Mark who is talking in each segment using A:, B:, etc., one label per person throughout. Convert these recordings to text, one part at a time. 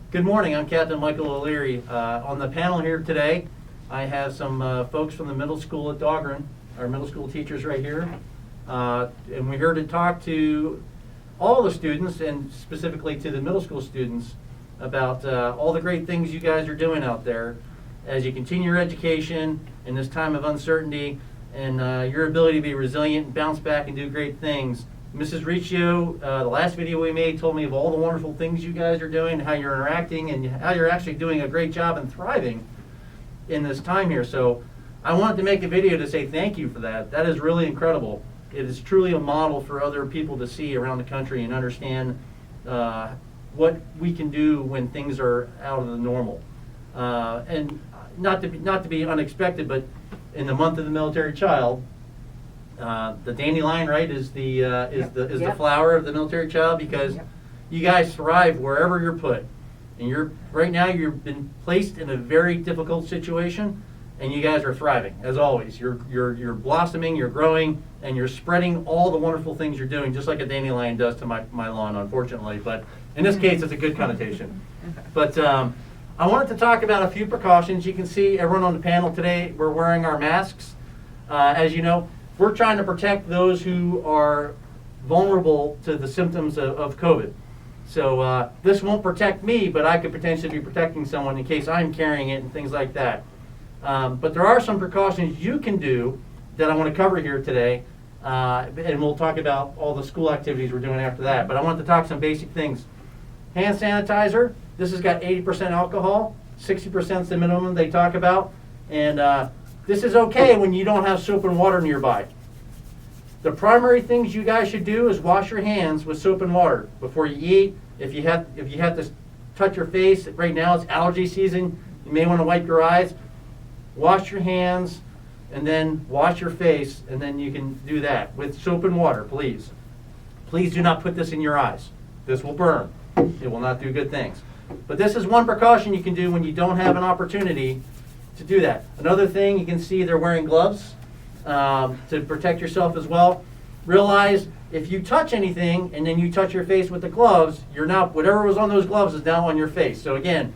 A: Good morning, I'm Captain Michael O'Leary. On the panel here today, I have some folks from the middle school at Dahlgren, our middle school teachers right here. And we're here to talk to all the students, and specifically to the middle school students, about all the great things you guys are doing out there as you continue your education in this time of uncertainty, and your ability to be resilient and bounce back and do great things. Mrs. Riccio, the last video we made, told me of all the wonderful things you guys are doing, how you're interacting, and how you're actually doing a great job and thriving in this time here. So I wanted to make a video to say thank you for that. That is really incredible. It is truly a model for other people to see around the country and understand what we can do when things are out of the normal. And not to be unexpected, but in the month of the military child, the dandelion, right, is the flower of the military child, because you guys thrive wherever you're put, and right now you've been placed in a very difficult situation, and you guys are thriving as always. You're blossoming, you're growing, and you're spreading all the wonderful things you're doing, just like a dandelion does to my lawn, unfortunately. But in this case, it's a good connotation. But I wanted to talk about a few precautions. You can see everyone on the panel today, we're wearing our masks. As you know, we're trying to protect those who are vulnerable to the symptoms of COVID. So this won't protect me, but I could potentially be protecting someone in case I'm carrying it and things like that. But there are some precautions you can do that I want to cover here today, and we'll talk about all the school activities we're doing after that. But I want to talk some basic things. Hand sanitizer, this has got 80% alcohol, 60% is the minimum they talk about, and this is okay when you don't have soap and water nearby. The primary things you guys should do is wash your hands with soap and water before you eat. If you have to touch your face, right now it's allergy season, you may want to wipe your eyes. Wash your hands and then wash your face, and then you can do that with soap and water, please. Please do not put this in your eyes. This will burn. It will not do good things. But this is one precaution you can do when you don't have an opportunity to do that. Another thing, you can see they're wearing gloves to protect yourself as well. Realize if you touch anything and then you touch your face with the gloves, whatever was on those gloves is now on your face. So again,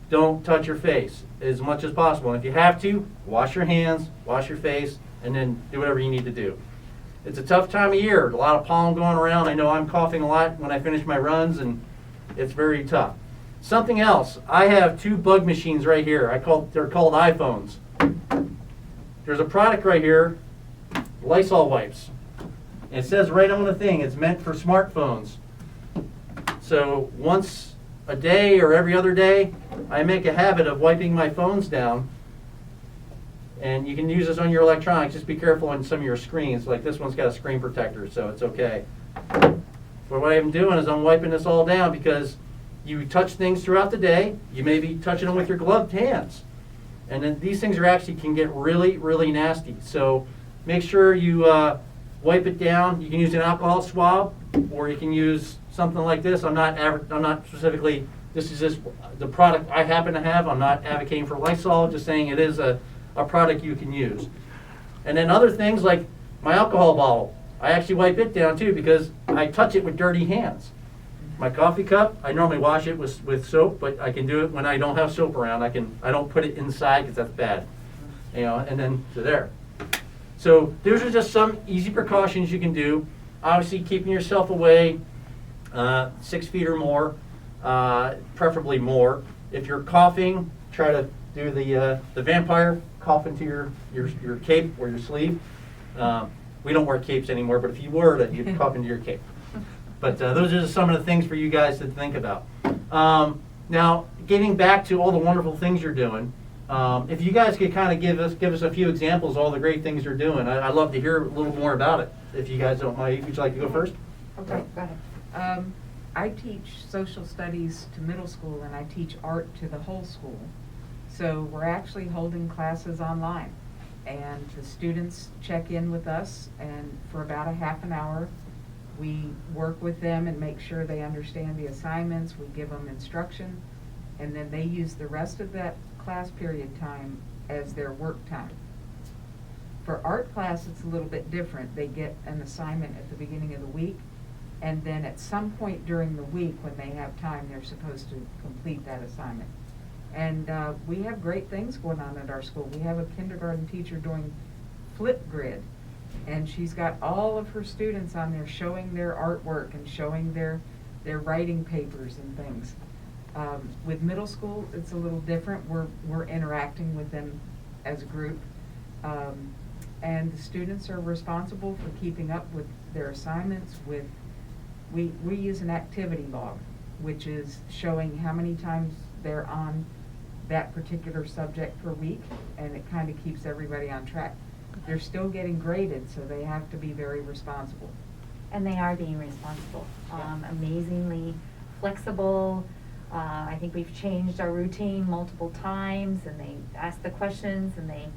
A: don't touch your face as much as possible. And if you have to, wash your hands, wash your face, and then do whatever you need to do. It's a tough time of year. A lot of pollen going around. I know I'm coughing a lot when I finish my runs, and it's very tough. Something else, I have 2 bug machines right here. They're called iPhones. There's a product right here, Lysol wipes. It says right on the thing, it's meant for smartphones. So once a day or every other day, I make a habit of wiping my phones down. And you can use this on your electronics. Just be careful on some of your screens. Like this one's got a screen protector, so it's okay. But what I'm doing is I'm wiping this all down, because you touch things throughout the day. You may be touching them with your gloved hands. And then these things can get really, really nasty. So make sure you wipe it down. You can use an alcohol swab, or you can use something like this. I'm not specifically, this is just the product I happen to have. I'm not advocating for Lysol, just saying it is a product you can use. And then other things like my alcohol bottle. I actually wipe it down too, because I touch it with dirty hands. My coffee cup, I normally wash it with soap, but I can do it when I don't have soap around. I don't put it inside, because that's bad. And then to there. So those are just some easy precautions you can do. Obviously keeping yourself away 6 feet or more, preferably more. If you're coughing, try to do the vampire, cough into your cape or your sleeve. We don't wear capes anymore, but if you were, you'd cough into your cape. But those are just some of the things for you guys to think about. Now, getting back to all the wonderful things you're doing, if you guys could kind of give us a few examples of all the great things you're doing, I'd love to hear a little more about it. If you guys don't mind, would you like to go first?
B: Okay, go ahead. I teach social studies to middle school, and I teach art to the whole school. So we're actually holding classes online, and the students check in with us, and for about a half an hour, we work with them and make sure they understand the assignments. We give them instruction, and then they use the rest of that class period time as their work time. For art class, it's a little bit different. They get an assignment at the beginning of the week, And then at some point during the week, when they have time, they're supposed to complete that assignment. And we have great things going on at our school. We have a kindergarten teacher doing Flipgrid, and she's got all of her students on there showing their artwork and showing their writing papers and things. With middle school, it's a little different. We're interacting with them as a group. And the students are responsible for keeping up with their assignments. We use an activity log, which is showing how many times they're on that particular subject per week, and it kind of keeps everybody on track. They're still getting graded, so they have to be very responsible.
C: And they are being responsible,
B: Yeah.
C: amazingly flexible. I think we've changed our routine multiple times, and they ask the questions, and they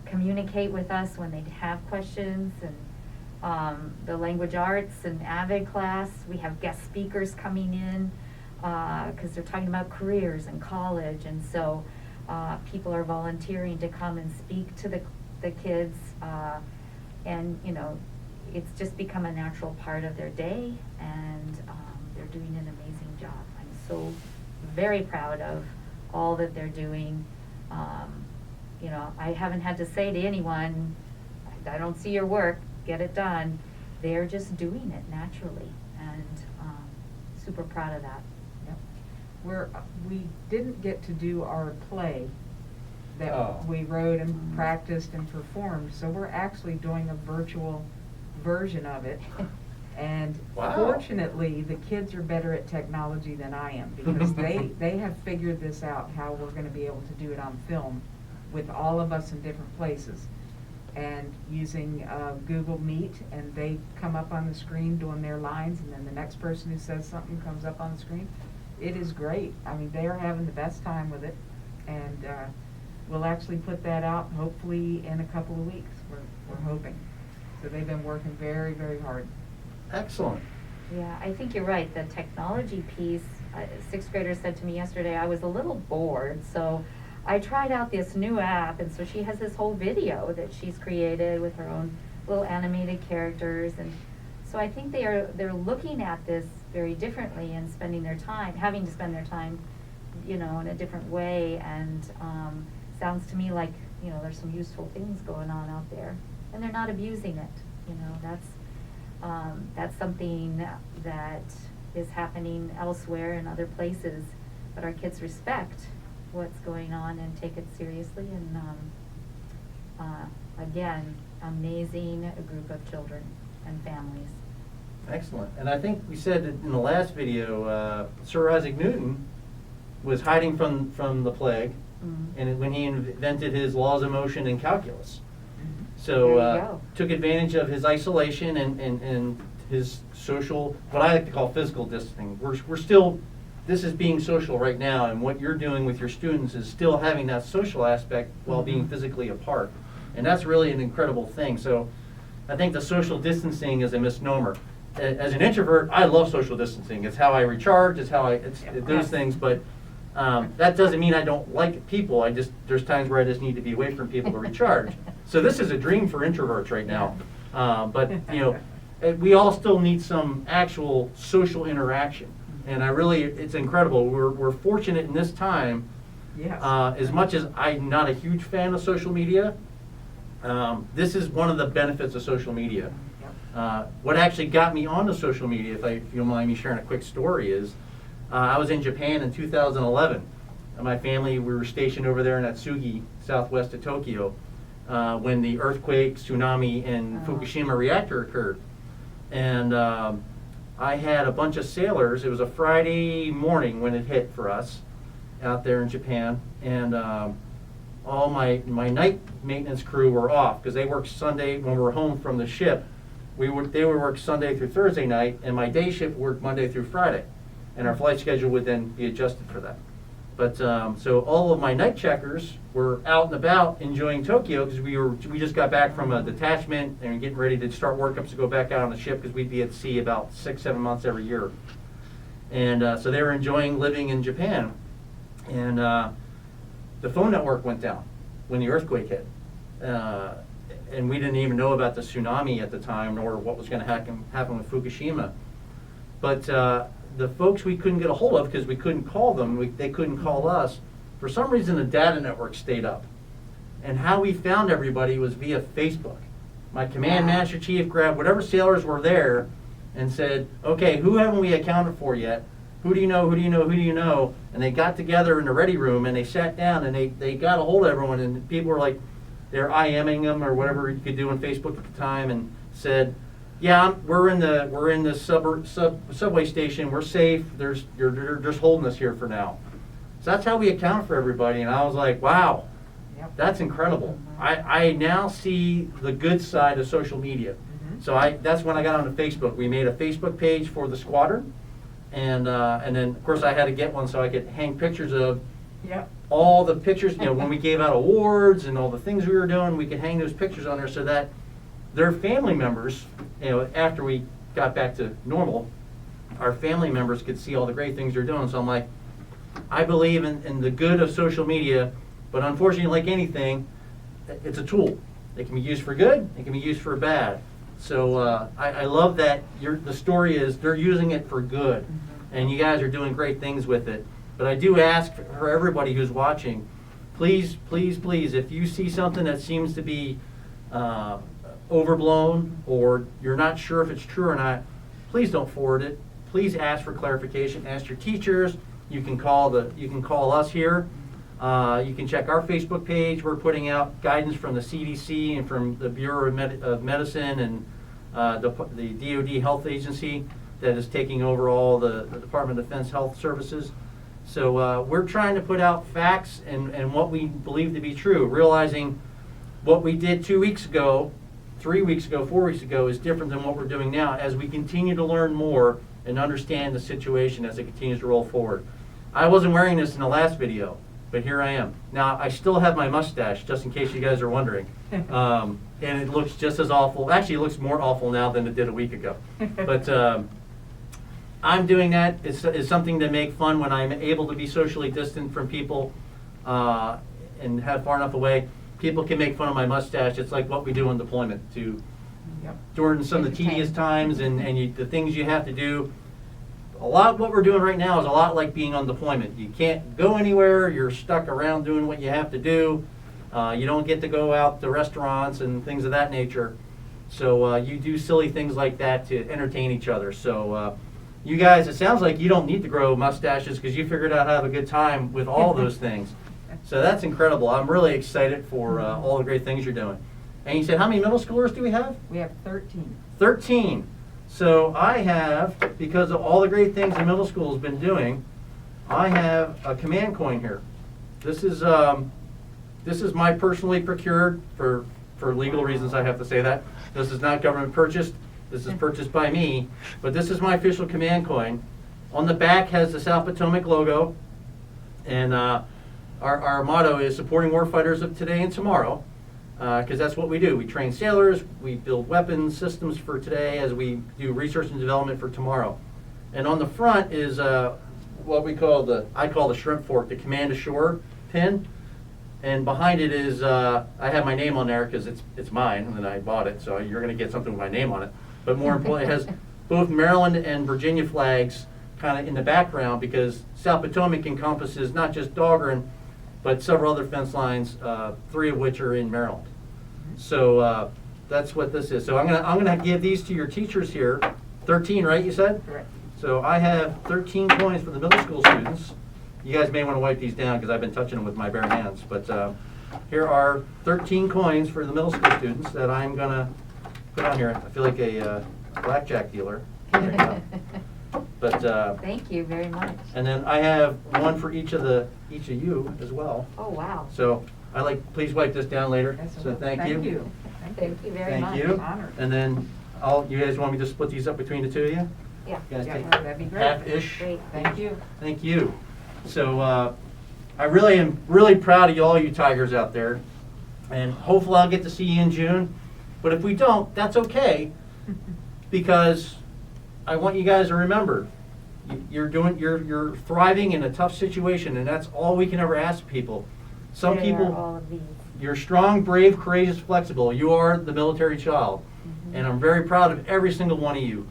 C: communicate with us when they have questions. And the language arts and AVID class, we have guest speakers coming in because they're talking about careers and college, and so people are volunteering to come and speak to the kids, and you know, it's just become a natural part of their day, and they're doing an amazing job. I'm so very proud of all that they're doing. You know, I haven't had to say to anyone, I don't see your work, get it done. They're just doing it naturally, and super proud of that.
B: Yep. We didn't get to do our play that
A: Oh.
B: we wrote and practiced and performed, so we're actually doing a virtual version of it. And
A: Wow.
B: fortunately, the kids are better at technology than I am, because they have figured this out, how we're gonna be able to do it on film with all of us in different places. And using Google Meet, and they come up on the screen doing their lines, and then the next person who says something comes up on the screen. It is great. I mean, they are having the best time with it, and we'll actually put that out hopefully in a couple of weeks, we're hoping. So they've been working very, very hard.
A: Excellent.
C: Yeah, I think you're right. The technology piece, sixth grader said to me yesterday, I was a little bored, so I tried out this new app, and so she has this whole video that she's created with her own little animated characters, and so I think they're looking at this very differently and spending their time, having to spend their time, you know, in a different way, and sounds to me like, you know, there's some useful things going on out there, and they're not abusing it. You know, that's something that is happening elsewhere in other places, but our kids respect what's going on and take it seriously, and again, amazing group of children and families.
A: Excellent. And I think we said that in the last video, Sir Isaac Newton was hiding from the plague, and when he invented his laws of motion and calculus. So
C: There you go.
A: took advantage of his isolation and his social, what I like to call physical distancing. We're still, this is being social right now, and what you're doing with your students is still having that social aspect while being physically apart. And that's really an incredible thing. So I think the social distancing is a misnomer. As an introvert, I love social distancing. It's how I recharge, it's those things, but that doesn't mean I don't like people. There's times where I just need to be away from people to recharge. So this is a dream for introverts right now. But you know, we all still need some actual social interaction. And it's incredible. We're fortunate in this time.
B: Yes.
A: As much as I'm not a huge fan of social media, this is one of the benefits of social media. What actually got me onto social media, if you don't mind me sharing a quick story, is I was in Japan in 2011. My family, we were stationed over there in Atsugi, southwest of Tokyo, when the earthquake, tsunami, and Fukushima reactor occurred. And I had a bunch of sailors. It was a Friday morning when it hit for us out there in Japan, and all my night maintenance crew were off because they worked Sunday when we were home from the ship. They would work Sunday through Thursday night, and my day shift worked Monday through Friday, and our flight schedule would then be adjusted for that. But so all of my night checkers were out and about enjoying Tokyo because we just got back from a detachment and getting ready to start workups to go back out on the ship because we'd be at sea about 6-7 months every year. And so they were enjoying living in Japan, and the phone network went down when the earthquake hit. And we didn't even know about the tsunami at the time, nor what was going to happen with Fukushima. But the folks we couldn't get a hold of because we couldn't call them, they couldn't call us, for some reason the data network stayed up. And how we found everybody was via Facebook. My command master chief grabbed whatever sailors were there and said, okay, who haven't we accounted for yet? Who do you know, who do you know, who do you know? And they got together in the ready room and they sat down and they got a hold of everyone, and people were like, they're IMing them or whatever you could do on Facebook at the time, and said, yeah, we're in the subway station, we're safe, you're just holding us here for now. So that's how we account for everybody, and I was like, wow,
B: Yep.
A: that's incredible. I now see the good side of social media. So that's when I got onto Facebook. We made a Facebook page for the squadron, and then of course I had to get one so I could hang pictures of
B: Yep.
A: all the pictures. You know, when we gave out awards and all the things we were doing, we could hang those pictures on there so that their family members, you know, after we got back to normal, our family members could see all the great things they're doing. So I'm like, I believe in the good of social media, but unfortunately, like anything, it's a tool. It can be used for good, it can be used for bad. So I love that the story is they're using it for good, and you guys are doing great things with it. But I do ask for everybody who's watching, please, please, please, if you see something that seems to be overblown or you're not sure if it's true or not, please don't forward it. Please ask for clarification. Ask your teachers. You can call us here. You can check our Facebook page. We're putting out guidance from the CDC and from the Bureau of Medicine and the DoD Health Agency that is taking over all the Department of Defense Health Services. So we're trying to put out facts and what we believe to be true, realizing what we did 2 weeks ago, 3 weeks ago, 4 weeks ago is different than what we're doing now as we continue to learn more and understand the situation as it continues to roll forward. I wasn't wearing this in the last video, but here I am. Now, I still have my mustache, just in case you guys are wondering. And it looks just as awful. Actually, it looks more awful now than it did a week ago. But I'm doing that. It's something to make fun when I'm able to be socially distant from people and have far enough away. People can make fun of my mustache. It's like what we do on deployment during some of the tedious times and the things you have to do. A lot of what we're doing right now is a lot like being on deployment. You can't go anywhere. You're stuck around doing what you have to do. You don't get to go out to restaurants and things of that nature. So you do silly things like that to entertain each other. So you guys, it sounds like you don't need to grow mustaches because you figured out how to have a good time with all those things. So that's incredible. I'm really excited for all the great things you're doing. And you said, how many middle schoolers do we have?
B: We have 13.
A: 13. So I have, because of all the great things the middle school has been doing, I have a command coin here. This is my personally procured, for legal reasons I have to say that. This is not government purchased. This is purchased by me. But this is my official command coin. On the back has the South Potomac logo. And our motto is supporting warfighters of today and tomorrow. Because that's what we do. We train sailors, we build weapons systems for today as we do research and development for tomorrow. And on the front is what I call the shrimp fork, the command ashore pin. And behind it is, I have my name on there because it's mine and I bought it, so you're going to get something with my name on it. But more importantly, it has both Maryland and Virginia flags kind of in the background because South Potomac encompasses not just Dahlgren, but several other fence lines, 3 of which are in Maryland. So that's what this is. So I'm gonna give these to your teachers here. 13, right? You said?
B: Correct.
A: So I have 13 coins for the middle school students. You guys may want to wipe these down because I've been touching them with my bare hands. But here are 13 coins for the middle school students that I'm gonna put on here. I feel like a blackjack dealer. There you go. But
C: Thank you very much.
A: and then I have one for each of you as well.
C: Oh, wow.
A: So please wipe this down later.
B: Yes, I
A: So
B: will.
A: thank you.
C: Thank you very much.
A: Thank you.
B: Honored.
A: And then you guys want me to split these up between the two of you?
C: Yeah.
A: You guys
B: Yeah,
A: take
B: that'd be great.
A: half-ish?
C: Great.
B: Thank you.
A: Thank you. So I really am really proud of all you Tigers out there. And hopefully I'll get to see you in June. But if we don't, that's okay. Because I want you guys to remember, you're thriving in a tough situation, and that's all we can ever ask people. Some
C: They are
A: people,
C: all of these.
A: you're strong, brave, courageous, flexible. You are the military child. And I'm very proud of every single one of you.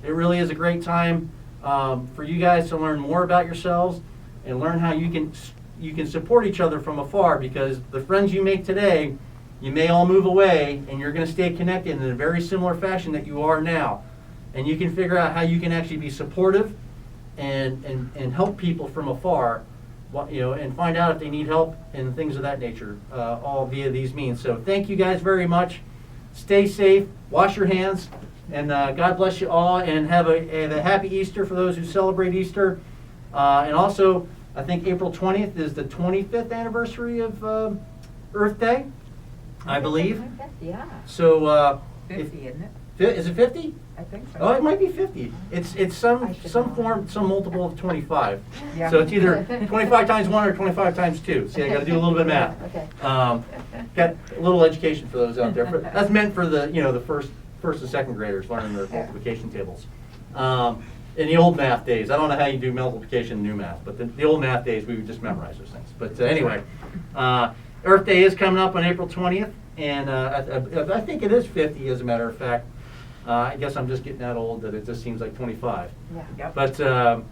A: It really is a great time for you guys to learn more about yourselves and learn how you can support each other from afar, because the friends you make today, you may all move away and you're going to stay connected in a very similar fashion that you are now. And you can figure out how you can actually be supportive and help people from afar, and find out if they need help and things of that nature, all via these means. So thank you guys very much. Stay safe, wash your hands, and God bless you all, and have a happy Easter for those who celebrate Easter. And also, I think April 20th is the 25th anniversary of Earth Day, I believe.
C: Yeah.
A: So,
B: 50, isn't it?
A: Is it 50?
B: I think so.
A: Oh, it might be 50. It's some
C: I should know.
A: form, some multiple of 25.
B: Yeah.
A: So it's either 25 times 1 or 25 times 2. See, I got to do a little bit of math.
C: Okay.
A: Got a little education for those out there. That's meant for the first and second graders learning their multiplication tables. In the old math days, I don't know how you do multiplication in new math, but the old math days we would just memorize those things. But anyway, Earth Day is coming up on April 20th, and I think it is 50 as a matter of fact. I guess I'm just getting that old that it just seems like 25.
C: Yeah.
B: Yep.
A: But,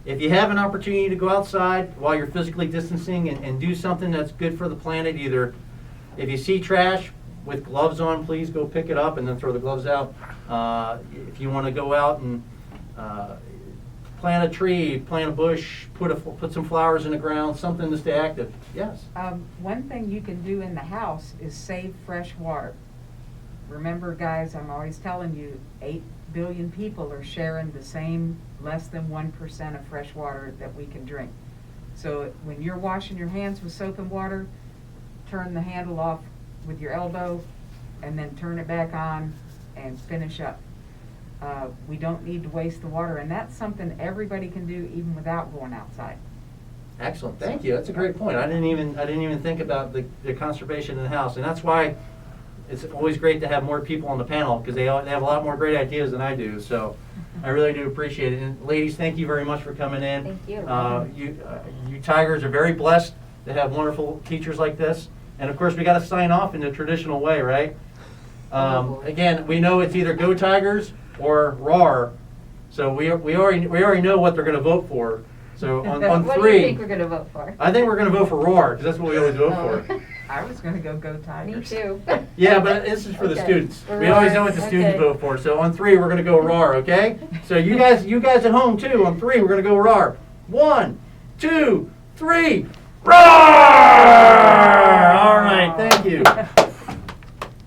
A: if you have an opportunity to go outside while you're physically distancing and do something that's good for the planet, either if you see trash with gloves on, please go pick it up and then throw the gloves out. If you want to go out and plant a tree, plant a bush, put some flowers in the ground, something to stay active. Yes.
B: One thing you can do in the house is save fresh water. Remember, guys, I'm always telling you, 8 billion people are sharing the same less than 1% of fresh water that we can drink. So when you're washing your hands with soap and water, turn the handle off with your elbow and then turn it back on and finish up. We don't need to waste the water, and that's something everybody can do even without going outside.
A: Excellent. Thank you. That's a great point. I didn't even think about the conservation in the house, and that's why it's always great to have more people on the panel, because they have a lot more great ideas than I do. So I really do appreciate it. And ladies, thank you very much for coming in.
C: Thank you.
A: You Tigers are very blessed to have wonderful teachers like this. And of course, we got to sign off in the traditional way, right? Again, we know it's either Go Tigers or RAR. So we already know what they're going to vote for. So on
C: What do
A: three,
C: you think we're going to vote for?
A: I think we're going to vote for RAR, because that's what we always vote for.
B: I was going to go
C: Me
B: Tigers.
C: too.
A: Yeah, but this is for the
C: Okay.
A: students.
C: For
A: We always know
C: RAR,
A: what the students
C: okay.
A: vote for. So on 3, we're going to go RAR, okay? So you guys at home too, on 3, we're going to go RAR. 1, 2, 3, RAR! All right, thank you.